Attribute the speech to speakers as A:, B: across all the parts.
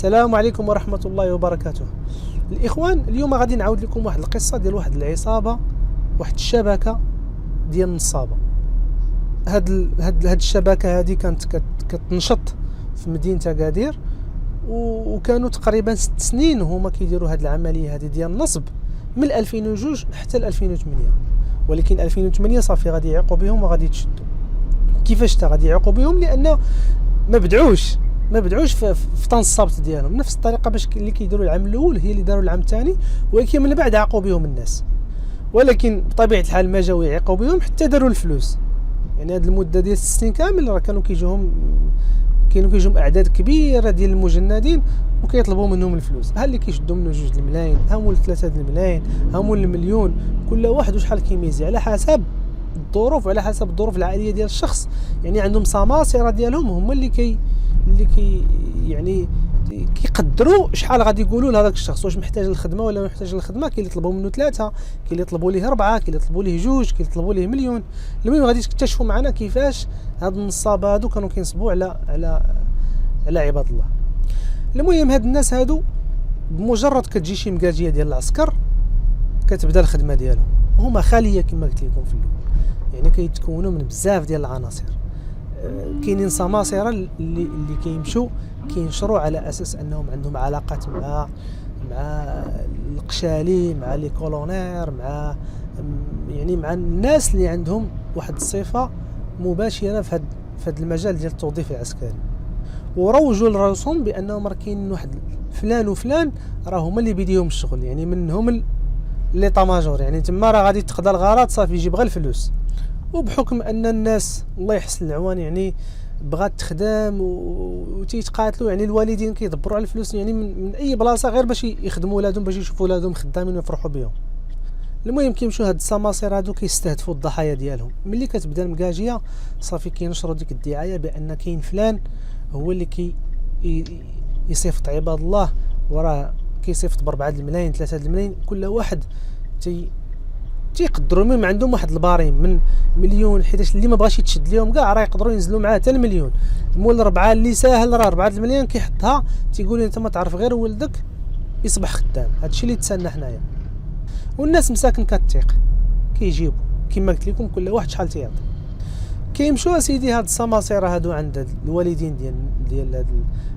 A: السلام عليكم ورحمة الله وبركاته. الإخوان، اليوم غادي نعاود لكم واحد القصة ديال واحد العصابة، واحد الشبكة ديال النصابة. هاد الشبكة هذه كانت كتنشط في مدينة أكادير، وكانوا تقريبا 6 سنين هما كيديروا هاد العملية هذه ديال النصب من 2002 حتى ل 2008. ولكن 2008 صافي غادي يعيقوا بهم وغادي يتشدوا. كيفاش غادي يعيقوا بهم؟ لأن ما بدعوش في تنصابت ديالهم نفس الطريقه باش اللي كيديروا العام الاول هي اللي داروا العام الثاني، ولكن من بعد عاقوا بهم الناس. ولكن بطبيعه الحال ما جاو يعيقوا بهم حتى داروا الفلوس. يعني هذه المده ديال 6 سنين كامل راه كانوا كيجيهم اعداد كبيره ديال المجندين وكيطلبوا منهم الفلوس. ها اللي كيشدوا منه 2 الملايين، ها مول 3 الملايين، ها مول المليون، كل واحد وشحال كيميزي على حسب الظروف وعلى حسب الظروف العائليه ديال الشخص. يعني عندهم سماسره ديالهم هما اللي يعني كيقدروا شحال غادي يقولوا لهذاك الشخص، واش محتاج للخدمه ولا ما محتاج للخدمه. كاين اللي يطلبوا منه 3، كاين اللي يطلبوا ليه 4، كاين اللي يطلبوا ليه 2، كاين اللي يطلبوا ليه مليون. المهم غادي تكتشفوا معنا كيفاش هاد النصابه هادو كانوا كينصبوا على عباد الله. المهم هاد الناس هادو بمجرد كتجي شي مكاجيه ديال العسكر كتبدا الخدمه ديالهم. هما خاليه كما قلت لكم في الاول، يعني كيتكونوا من بزاف ديال العناصر. كاينين سماسرة اللي كيمشوا كينشروا على اساس انهم عندهم علاقات مع القشالي، مع لي كولونير، مع الناس اللي عندهم واحد الصفه مباشره في هذا المجال ديال التوظيف العسكري، وروجوا لراسهم بانهم راه كاين واحد فلان وفلان راه هما اللي بيديهم الشغل. يعني منهم لي طاماجور، يعني تما راه غادي تقضى الغرض، صافي يجيب غير الفلوس. وبحكم ان الناس الله يحسن العوان يعني بغات تخدم وتيتقاتلوا، يعني الوالدين كيدبروا على الفلوس يعني من اي بلاصه غير باش يخدموا ولادهم، باش يشوفوا ولادهم خدامين ويفرحوا بهم. المهم كيمشوا هاد السماسرة هادو كيستهدفوا الضحايا ديالهم. ملي كتبدا المكاجيه صافي كينشروا ديك الدعايه بان كاين فلان هو اللي يصيفط عباد الله، وراه كيصيفط ب4 الملايين 3 الملايين. كل واحد تيقدروا من عندهم واحد الباريم من مليون، حيتاش اللي ما بغاش يتشد ليهم كاع راه يقدروا ينزلوا معاه حتى المليون. مول 4 اللي ساهل راه 4 الملايين كيحطها، تيقول انت ما تعرف غير ولدك يصبح خدام. هادشي اللي تسنى حنايا، والناس مساكن كتيق كيجيبوا كما قلت لكم كل واحد شحال تيعطي. كيمشوا سيدي هاد السماسره هادو عند الوالدين ديال هاد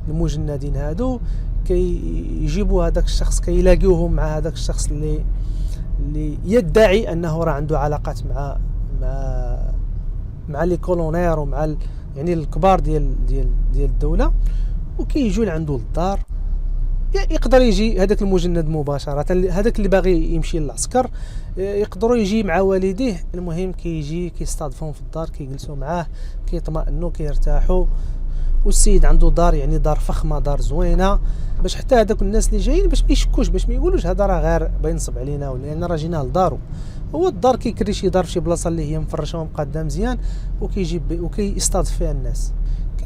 A: المجندين هادو، كيجيبوا هذاك الشخص، كيلاقيوهم مع هذاك الشخص اللي يدعي انه راه عنده علاقات مع لي كولونير ومع يعني الكبار ديال الدوله، وكيجوا لعنده للدار. يقدر يجي هذاك المجند مباشره، هذاك اللي باغي يمشي للعسكر يقدروا يجي مع والديه. المهم كيجي كيستضيفهم في الدار، كيجلسوا معاه، كيطمئنوا، كيرتاحوا. والسيد عنده دار، يعني دار فخمه، دار زوينه، باش حتى هذاك الناس اللي جايين باش ما يشكوش، باش ما يقولوش هذا راه غير بينصب علينا، لان راه جينا لدارو. هو الدار كيكري شي دار في شي بلاصه اللي هي مفرشه ومقاده مزيان، وكيجيب وكيستضيف فيها الناس.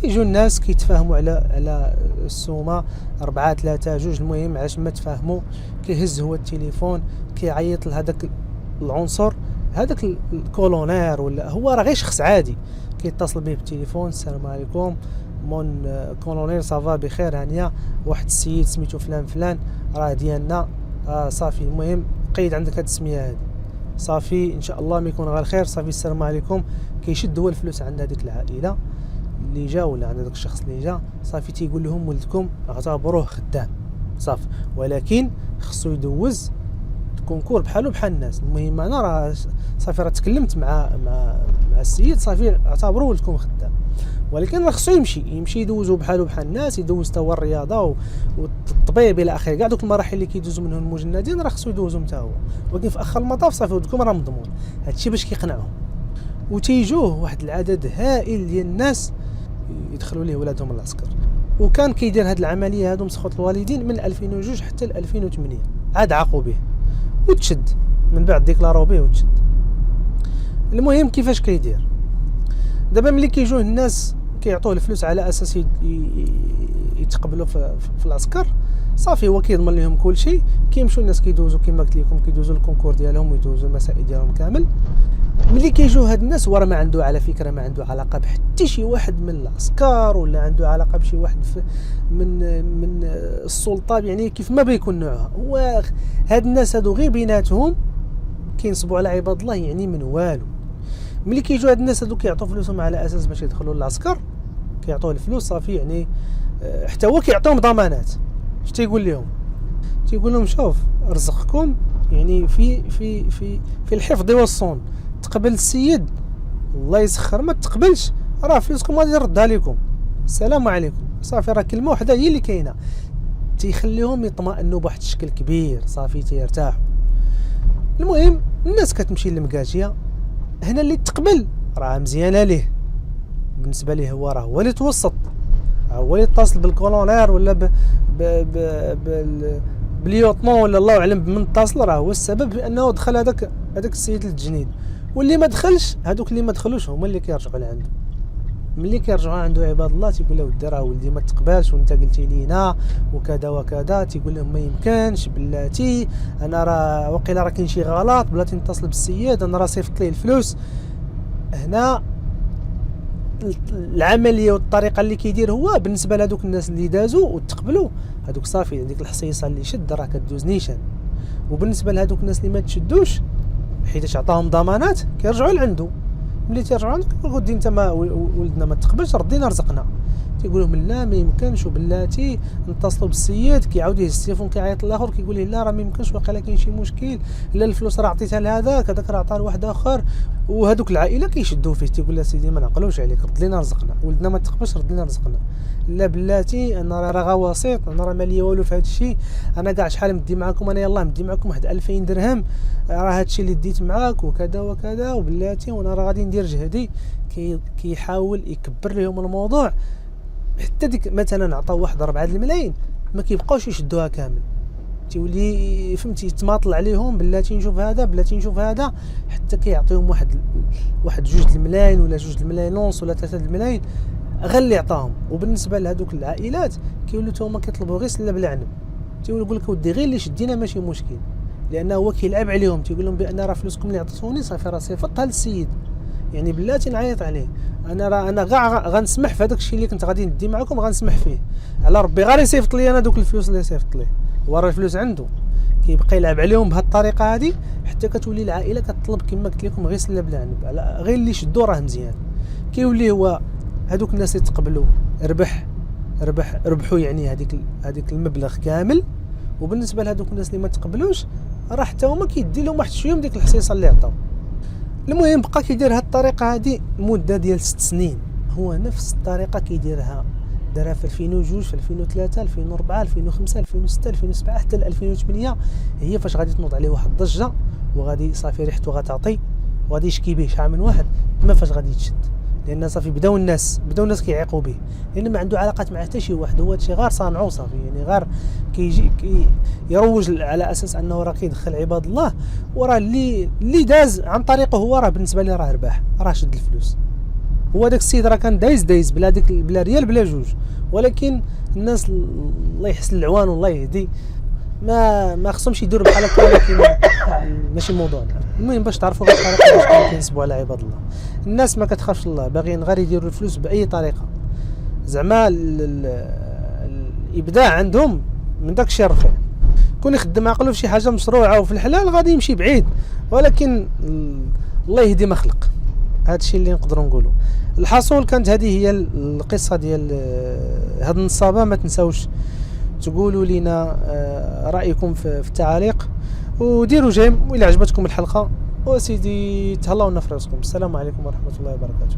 A: كيجوا الناس كيتفاهموا على السومه 4 3 2. المهم علاش ما تفاهموا كيهز هو التليفون، كيعيط لهذاك العنصر، هذاك الكولونير ولا هو راه غير شخص عادي، كيتصل به بالتليفون: السلام عليكم مون كولونير، صافا بخير، هانيه واحد السيد سميتو فلان راه ديالنا، صافي. المهم قيد عندك هاد السميه هادي، صافي ان شاء الله ما يكون غير خير، صافي السلام عليكم. كيشد هو الفلوس عند هذيك العائله اللي جا ولا عند داك الشخص اللي جا، صافي تيقول لهم ولدكم اعتبروه خدام، صافي، ولكن خصو يدوز الكونكور بحالو بحال الناس. المهم انا راه صافي راه تكلمت مع السيد، صافي اعتبروا ولدكم خدام، ولكن راه خصو يمشي يدوزو بحالو بحال الناس، يدوز تا هو الرياضه والطبيب الى اخره. كاع دوك المراحل اللي كيدوزو منهم المجندين راه خصو يدوزهم حتى هو، ولكن في اخر المطاف صافي ولدكم راه مضمون. هادشي باش كيقنعهم. وتيجوه واحد العدد هائل ديال الناس يدخلوا ليه ولادهم العسكر. وكان كيدير هاد العمليه هادو مسخوط الوالدين من 2002 حتى ل 2008. عاد عاقوا به وتشد، من بعد ديكلارو به وتشد. المهم كيفاش كيدير دابا؟ ملي كيجوه الناس كيعطوه الفلوس على اساس يتقبلوا في العسكر، صافي هو كيضمن لهم كل شيء. كيمشوا الناس كيدوزوا كما قلت لكم، كيدوزوا الكونكور ديالهم ويدوزوا المسائل ديالهم كامل. ملي كيجوا هاد الناس ورا ما عنده على فكره ما عنده علاقه بحتى شي واحد من العسكر، ولا عنده علاقه بشي واحد من السلطه يعني كيف ما بيكون نوعها. هو هاد الناس هادو غير بيناتهم كينصبوا على عباد الله يعني من والو. ملي كيجوا هاد الناس هادو كيعطوا فلوسهم على اساس باش يدخلوا للعسكر، كيعطوه الفلوس صافي يعني حتى هو كيعطيهم ضمانات. اش تيقول لهم؟ تيقول لهم شوف رزقكم يعني في الحفظ والصون، تقبل السيد الله يسخر، ما تقبلش راه فلوسكم غادي يردها لكم، السلام عليكم صافي. راه كلمه وحده هي اللي كاينه تيخليهم يطمئنوا بواحد الشكل كبير، صافي تيرتاحوا. المهم الناس كتمشي للمكاشيه، هنا اللي تقبل راه مزيانه ليه بالنسبه ليه، هو راه هو اللي توسط، هو اللي يتصل بالكولونير ولا بالليوتنون ولا الله اعلم بمن اتصل، راه هو السبب بانه دخل هذاك السيد للتجنيد. واللي ما دخلش، هذوك اللي ما دخلوش هما اللي كيرجعوا لعنده. ملي كيرجعوا عنده عباد الله تيقول له ودي راه ولدي ما تقبلش وانت قلتي لينا وكذا وكذا، تيقول لهم ما يمكنش بلاتي، انا راه وقيلا راه كاين شي غلط، بلاتي نتصل بالسيد، انا راه صيفط ليه الفلوس. هنا العمليه والطريقه اللي كيدير هو بالنسبه لهذوك الناس اللي دازوا وتقبلوا، هذوك صافي هذيك الحصيصه اللي شد راه كدوز نيشان. وبالنسبه لهذوك الناس اللي ما تشدوش حيت عطاهم ضمانات كيرجعوا لعنده. ملي تيرجعوا عندك يقول انت ما ولدنا ما تقبلش ردينا رزقنا، تيقول لهم لا ما يمكنش وبلاتي نتصلوا بالسيد، كيعاود يهز التليفون كيعيط للاخر كيقول له لا راه ما يمكنش واقيلا كاين شي مشكل، لا الفلوس راه عطيتها لهذاك، هذاك راه عطاها لواحد اخر. وهذوك العائله كيشدوا فيه تيقول له سيدي ما نعقلوش عليك رد لينا رزقنا، ولدنا ما تقبلش رد لينا رزقنا، لا بلاتي انا راه غا وسيط، انا راه مالي والو في هذا الشيء، انا كاع شحال مدي معكم، انا يلاه مدي معكم واحد 2000 درهم، راه هذا الشيء اللي ديت معاك وكذا وكذا وبلاتي وانا راه غادي ندير جهدي. كيحاول يكبر لهم الموضوع حتى ديك مثلا عطاو واحد 4 الملايين ما كيبقاوش يشدوها كامل، تيولي فهمتي يتماطل عليهم بلاتي نشوف هذا بلاتي نشوف هذا، حتى كيعطيهم واحد 2 الملايين ولا 2 الملايين ونص ولا 3 الملايين غير اللي عطاهم. وبالنسبه لهذوك العائلات كيولوا هما كيطلبوا غير سله بالعنب، يقول لك ودي غير اللي شدينا ماشي مشكل، لانه هو كيلعب عليهم، تيقول لهم بان راه فلوسكم اللي عطيتوني صافي راه صيفطها للسيد، يعني بلاتي نعيط عليه، انا كاع غنسمح في هذاك الشيء اللي كنت غادي ندي معكم غنسمح فيه، على ربي غير يصيفط لي انا دوك الفلوس اللي صيفط ليه، هو راه الفلوس عنده. كيبقى يلعب عليهم بهذه الطريقه هذه حتى كتولي العائله كتطلب كما قلت لكم غير سله بالعنب، غير اللي شدوا راه مزيان. كيولي هو هذوك الناس اللي تقبلوا ربحوا يعني هذيك المبلغ كامل. وبالنسبه لهذوك الناس اللي ما تقبلوش راه حتى هما كيدي لهم واحد شويه من ديك الحصيصه اللي عطاو. المهم بقى كيدير هاد الطريقه هذه مده ديال 6 سنين، هو نفس الطريقه كيديرها، دارها في 2002 في 2003 2004 2005 2006 2007 حتى 2008. هي فاش غادي تنوض عليه واحد الضجه وغادي صافي ريحته غتعطي وغادي يشكي به شحال من واحد، ما فاش غادي يتشد، لان صافي بداو الناس كيعيقوا به، لان ما عنده علاقات مع حتى شي واحد، هو هادشي غير صانعو صافي، يعني غير كيجي يروج على اساس انه راه كيدخل عباد الله، وراه اللي داز عن طريقه هو راه بالنسبه لي راه رباح، راه شد الفلوس. هو داك السيد راه كان دايز بلا ريال بلا جوج، ولكن الناس الله يحسن العوان والله يهدي ما خصهمش يديروا بحال هكا، ولكن ماشي موضوعنا. المهم باش تعرفوا غير الطريقه باش كينسبوا على عباد الله. الناس ما كتخافش الله، باغيين غير يديروا الفلوس باي طريقه، زعما الابداع عندهم من داك الشيء رفيع. كون يخدم عقله في شي حاجه مشروعه وفي الحلال غادي يمشي بعيد، ولكن الله يهدي ما خلق. هذا الشيء اللي نقدروا نقولوا. الحصول كانت هذه هي القصه ديال هاد النصابه. ما تنساوش تقولوا لنا رايكم في التعاليق، وديروا جيم، والى عجبتكم الحلقه وسيدي تهلاو لنا في راسكم. السلام عليكم ورحمه الله وبركاته.